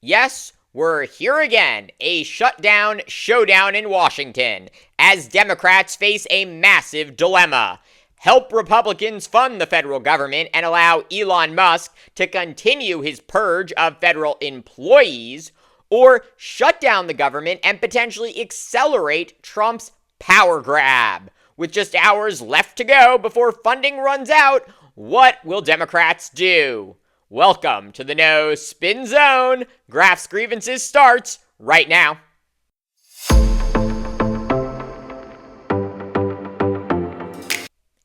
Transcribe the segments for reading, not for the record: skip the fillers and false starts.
Yes, we're here again, a shutdown showdown in Washington, as Democrats face a massive dilemma. Help Republicans fund the federal government and allow Elon Musk to continue his purge of federal employees, or shut down the government and potentially accelerate Trump's power grab. With just hours left to go before funding runs out, what will Democrats do? Welcome to the No Spin Zone. Graphs Grievances starts right now.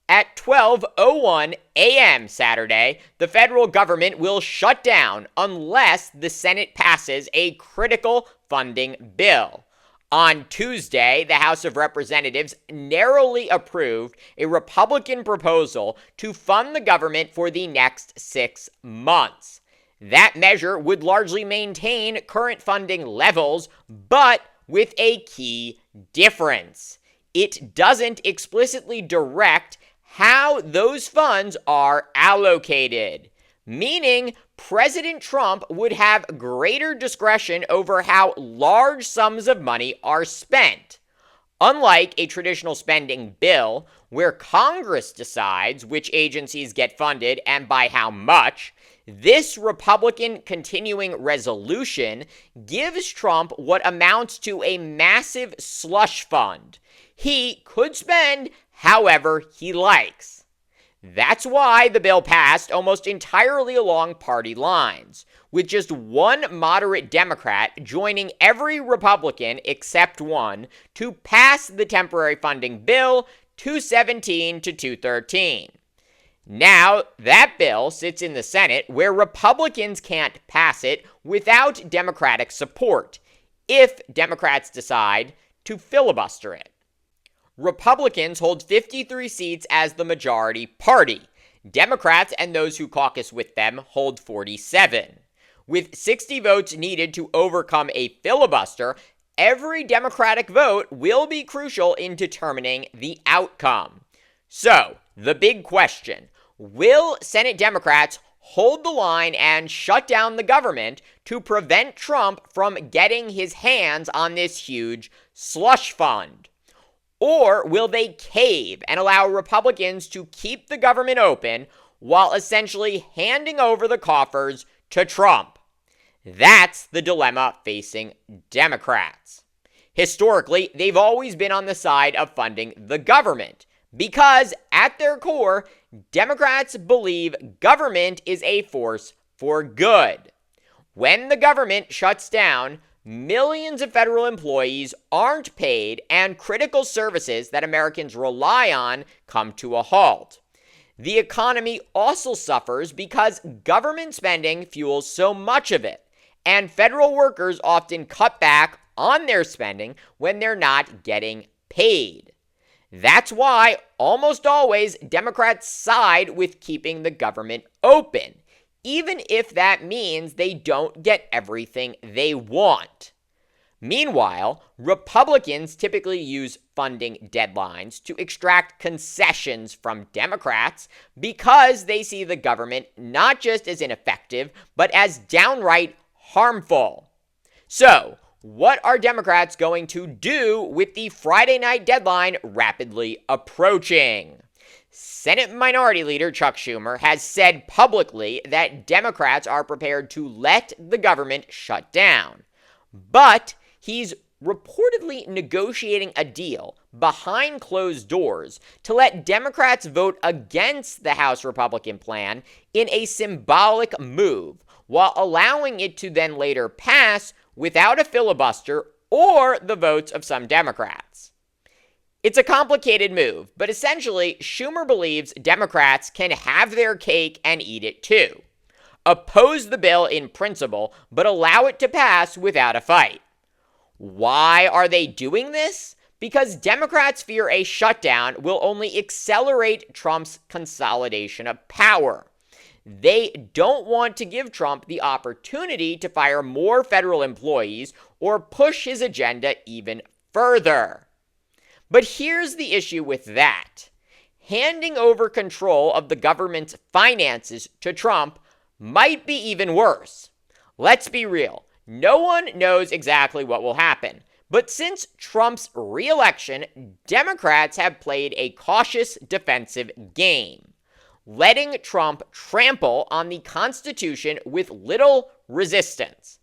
At 12:01 a.m. Saturday, the federal government will shut down unless the Senate passes a critical funding bill. On Tuesday, the House of Representatives narrowly approved a Republican proposal to fund the government for the next 6 months. That measure would largely maintain current funding levels, but with a key difference. It doesn't explicitly direct how those funds are allocated, meaning President Trump would have greater discretion over how large sums of money are spent. Unlike a traditional spending bill, where Congress decides which agencies get funded and by how much, this Republican continuing resolution gives Trump what amounts to a massive slush fund. He could spend however he likes. That's why the bill passed almost entirely along party lines, with just one moderate Democrat joining every Republican except one to pass the temporary funding bill 217 to 213. Now, that bill sits in the Senate where Republicans can't pass it without Democratic support, if Democrats decide to filibuster it. Republicans hold 53 seats as the majority party. Democrats and those who caucus with them hold 47. With 60 votes needed to overcome a filibuster, every Democratic vote will be crucial in determining the outcome. So, the big question: will Senate Democrats hold the line and shut down the government to prevent Trump from getting his hands on this huge slush fund? Or will they cave and allow Republicans to keep the government open while essentially handing over the coffers to Trump? That's the dilemma facing Democrats. Historically, they've always been on the side of funding the government because, at their core, Democrats believe government is a force for good. When the government shuts down, millions of federal employees aren't paid, and critical services that Americans rely on come to a halt. The economy also suffers because government spending fuels so much of it, and federal workers often cut back on their spending when they're not getting paid. That's why almost always Democrats side with keeping the government open, even if that means they don't get everything they want. Meanwhile, Republicans typically use funding deadlines to extract concessions from Democrats because they see the government not just as ineffective, but as downright harmful. So, what are Democrats going to do with the Friday night deadline rapidly approaching? Senate Minority Leader Chuck Schumer has said publicly that Democrats are prepared to let the government shut down. But he's reportedly negotiating a deal behind closed doors to let Democrats vote against the House Republican plan in a symbolic move, while allowing it to then later pass without a filibuster or the votes of some Democrats. It's a complicated move, but essentially, Schumer believes Democrats can have their cake and eat it too. Oppose the bill in principle, but allow it to pass without a fight. Why are they doing this? Because Democrats fear a shutdown will only accelerate Trump's consolidation of power. They don't want to give Trump the opportunity to fire more federal employees or push his agenda even further. But here's the issue with that. Handing over control of the government's finances to Trump might be even worse. Let's be real. No one knows exactly what will happen. But since Trump's re-election, Democrats have played a cautious defensive game, letting Trump trample on the Constitution with little resistance.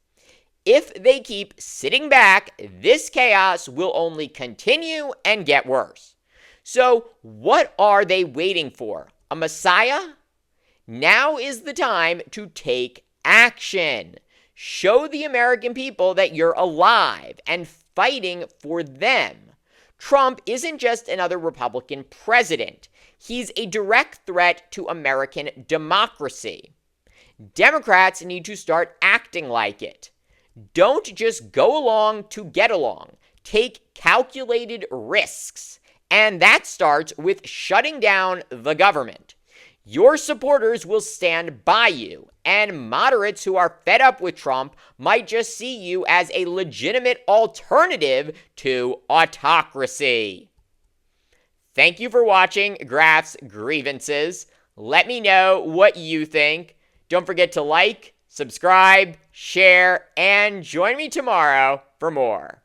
If they keep sitting back, this chaos will only continue and get worse. So, what are they waiting for? A messiah? Now is the time to take action. Show the American people that you're alive and fighting for them. Trump isn't just another Republican president. He's a direct threat to American democracy. Democrats need to start acting like it. Don't just go along to get along. Take calculated risks. And that starts with shutting down the government. Your supporters will stand by you, and moderates who are fed up with Trump might just see you as a legitimate alternative to autocracy. Thank you for watching Graf's Grievances. Let me know what you think. Don't forget to like, subscribe, share, and join me tomorrow for more.